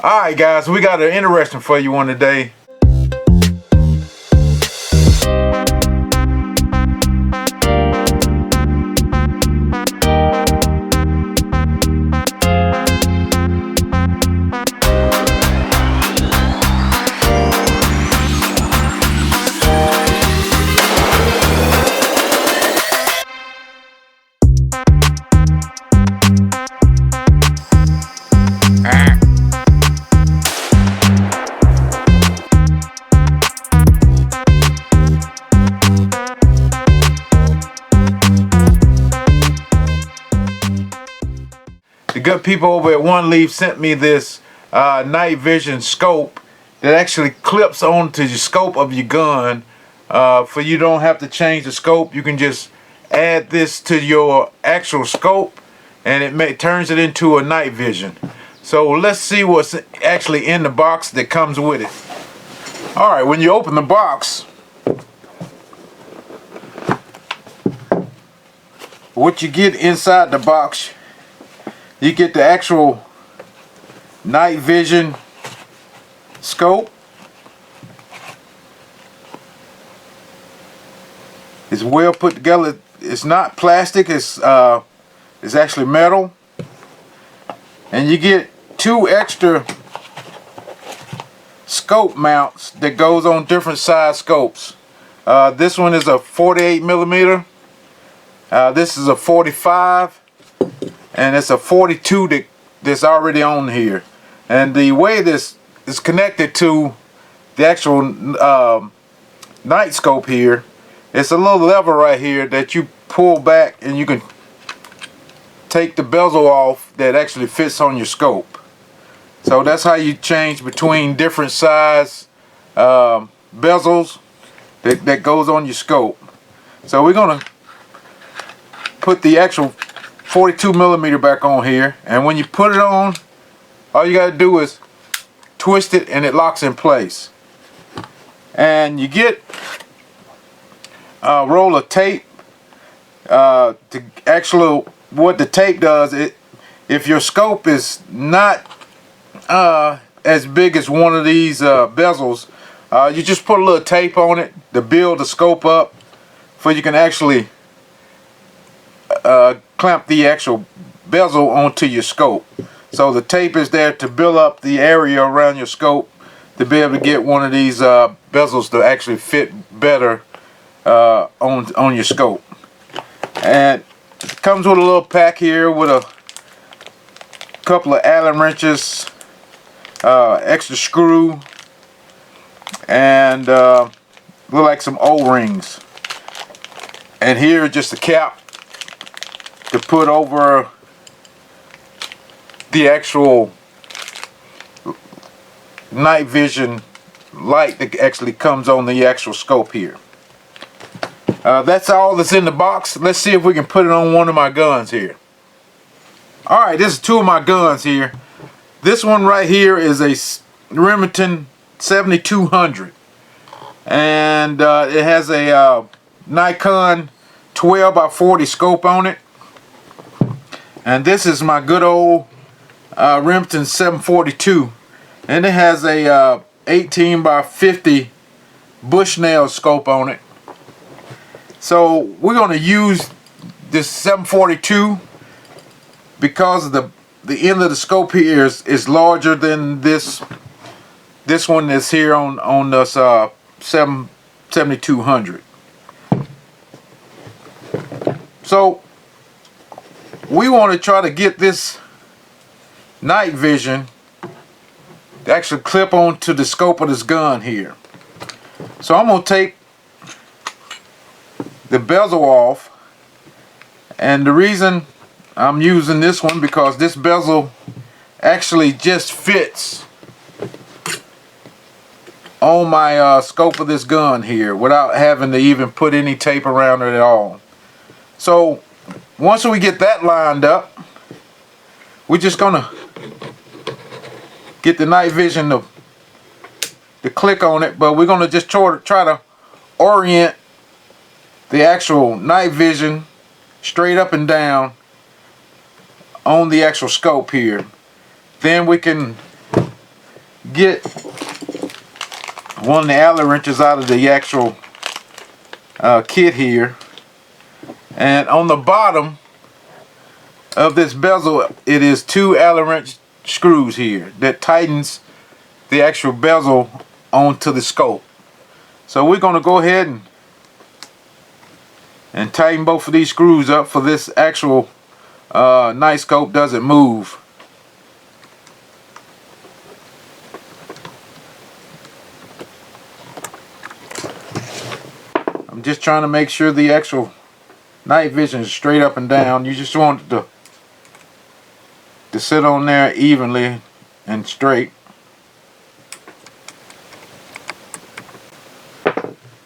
Alright guys, we got an interesting for you one today. The good people over at Oneleaf sent me this night vision scope that actually clips onto the scope of your gun. For you don't have to change the scope. You can just add this to your actual scope and it turns it into a night vision. So let's see what's actually in the box that comes with it. Alright, when you open the box, what you get inside the box, you get the actual night vision scope. It's well put together. It's not plastic, it's actually metal. And you get 2 extra scope mounts that goes on different size scopes. This one is a 48 millimeter. This is a 45. And it's a 42 that's already on here. And the way this is connected to the actual night scope here, it's a little lever right here that you pull back and you can take the bezel off that actually fits on your scope. So that's how you change between different size bezels that goes on your scope. So we're gonna put the actual 42 millimeter back on here, and when you put it on, all you gotta do is twist it and it locks in place. And you get a roll of tape. To actually, what the tape does, if your scope is not as big as one of these bezels, you just put a little tape on it to build the scope up, so you can actually clamp the actual bezel onto your scope. So the tape is there to build up the area around your scope to be able to get one of these bezels to actually fit better on your scope. And it comes with a little pack here with a couple of Allen wrenches, extra screw, and look like some O-rings. And here just a cap to put over the actual night vision light that actually comes on the actual scope here. That's all that's in the box. Let's see if we can put it on one of my guns here. Alright, this is 2 of my guns here. This one right here is a Remington 7200, and it has a Nikon 12x40 scope on it. And this is my good old Remington 742, and it has a 18x50 Bushnell scope on it. So we're going to use this 742 because of the end of the scope here is larger than this one that's here on this 7200. So we want to try to get this night vision to actually clip onto the scope of this gun here. So I'm going to take the bezel off, and the reason I'm using this one because this bezel actually just fits on my scope of this gun here without having to even put any tape around it at all. So once we get that lined up, we're just gonna get the night vision to click on it, but we're gonna just try to orient the actual night vision straight up and down on the actual scope here. Then we can get one of the Allen wrenches out of the actual kit here, and on the bottom of this bezel it is 2 Allen wrench screws here that tightens the actual bezel onto the scope. So we're going to go ahead and tighten both of these screws up for this actual night scope doesn't move. I'm just trying to make sure the actual night vision is straight up and down. You just want it to sit on there evenly and straight.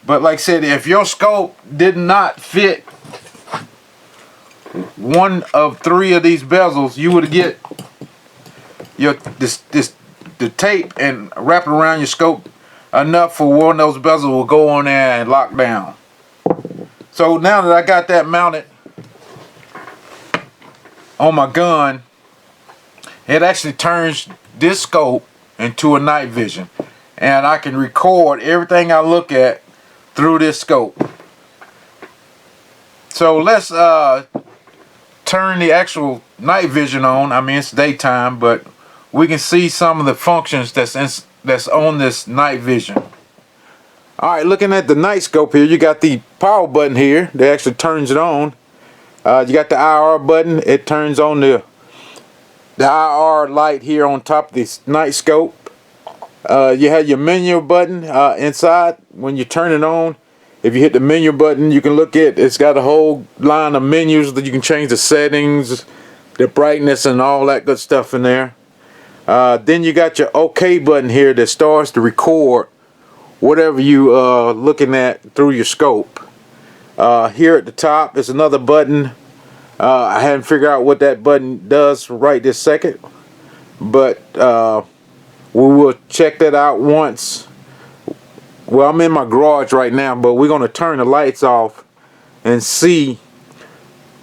But like I said, if your scope did not fit one of 3 of these bezels, you would get the tape and wrap it around your scope enough for one of those bezels will go on there and lock down. So now that I got that mounted on my gun, it actually turns this scope into a night vision, and I can record everything I look at through this scope. So let's turn the actual night vision on. I mean, it's daytime, but we can see some of the functions that's on this night vision. Alright, looking at the night scope here, you got the power button here that actually turns it on. You got the IR button, it turns on the IR light here on top of this night scope. You have your menu button inside. When you turn it on, if you hit the menu button, you can look at, it's got a whole line of menus that you can change the settings, the brightness and all that good stuff in there. Then you got your OK button here that starts to record whatever you looking at through your scope. Here at the top is another button. I haven't figured out what that button does right this second, but we will check that out once. Well, I'm in my garage right now, but we're going to turn the lights off and see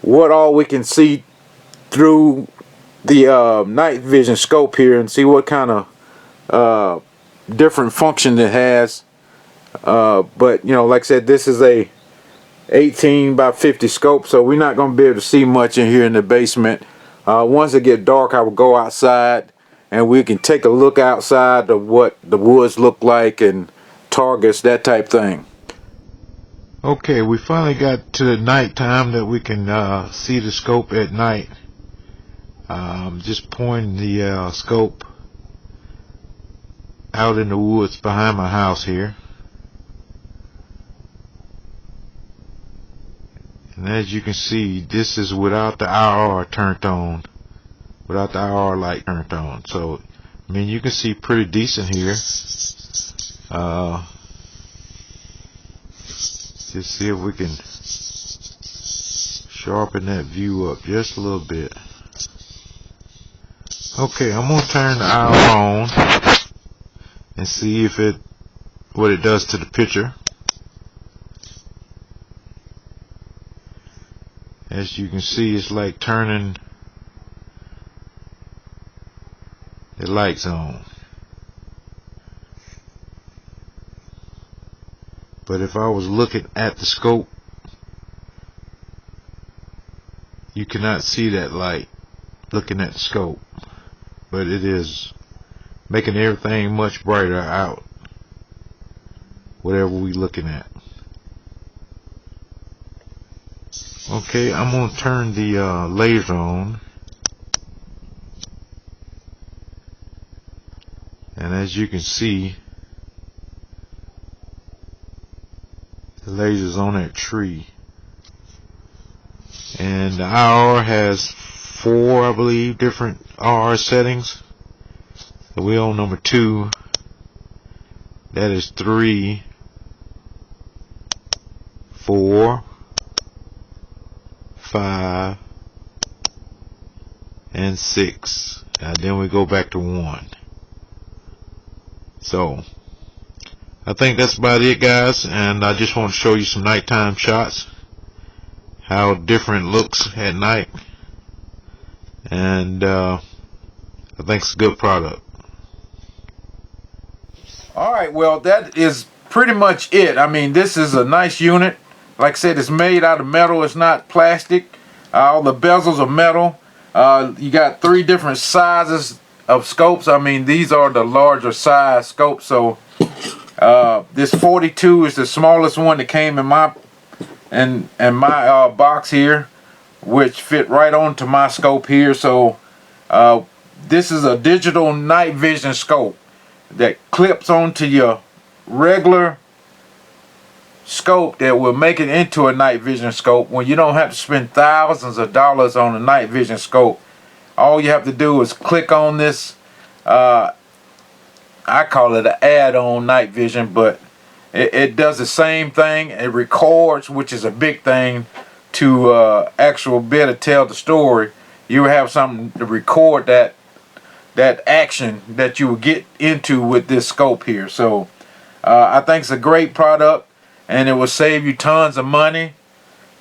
what all we can see through the night vision scope here, and see what kind of different function it has. But you know, like I said, this is a 18 by 50 scope, so we're not going to be able to see much in here in the basement. Once it gets dark, I will go outside and we can take a look outside of what the woods look like and targets, that type thing. Okay, we finally got to the night time that we can see the scope at night. Just pointing the scope out in the woods behind my house here. And as you can see, this is without the IR turned on, without the IR light turned on. So, I mean, you can see pretty decent here. Just see if we can sharpen that view up just a little bit. Okay, I'm gonna turn the IR on and see if what it does to the picture. As you can see, it's like turning the lights on. But if I was looking at the scope, you cannot see that light looking at the scope. But it is making everything much brighter out, whatever we're looking at. Okay, I'm going to turn the laser on. And as you can see, the laser's on that tree. And the IR has 4, I believe, different IR settings. So we're on number 2. That is 3, 4, 5, and 6. And then we go back to 1. So I think that's about it, guys, and I just want to show you some nighttime shots, how different it looks at night, and I think it's a good product. All right, well, that is pretty much it. I mean, this is a nice unit. Like I said, it's made out of metal. It's not plastic. All the bezels are metal. You got 3 different sizes of scopes. I mean, these are the larger size scopes. So this 42 is the smallest one that came in my box here, which fit right onto my scope here. So this is a digital night vision scope that clips onto your regular scope that will make it into a night vision scope. When you don't have to spend thousands of dollars on a night vision scope, all you have to do is click on this. I call it an add-on night vision, but it does the same thing. It records, which is a big thing to actual be able to tell the story. You have something to record that action that you will get into with this scope here. So I think it's a great product, and it will save you tons of money.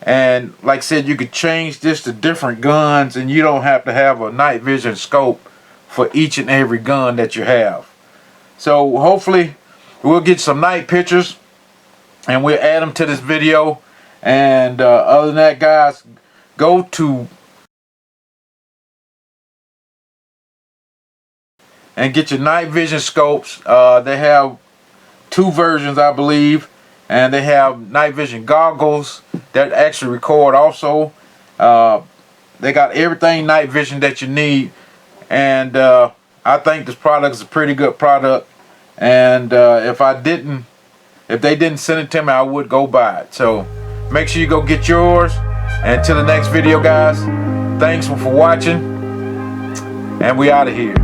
And like I said, you could change this to different guns, and you don't have to have a night vision scope for each and every gun that you have. So hopefully we'll get some night pictures and we'll add them to this video. And other than that, guys, go to and get your night vision scopes. They have 2 versions, I believe, and they have night vision goggles that actually record also. They got everything night vision that you need, and I think this product is a pretty good product. And if they didn't send it to me, I would go buy it. So make sure you go get yours. And until the next video, guys, thanks for watching, and we out of here.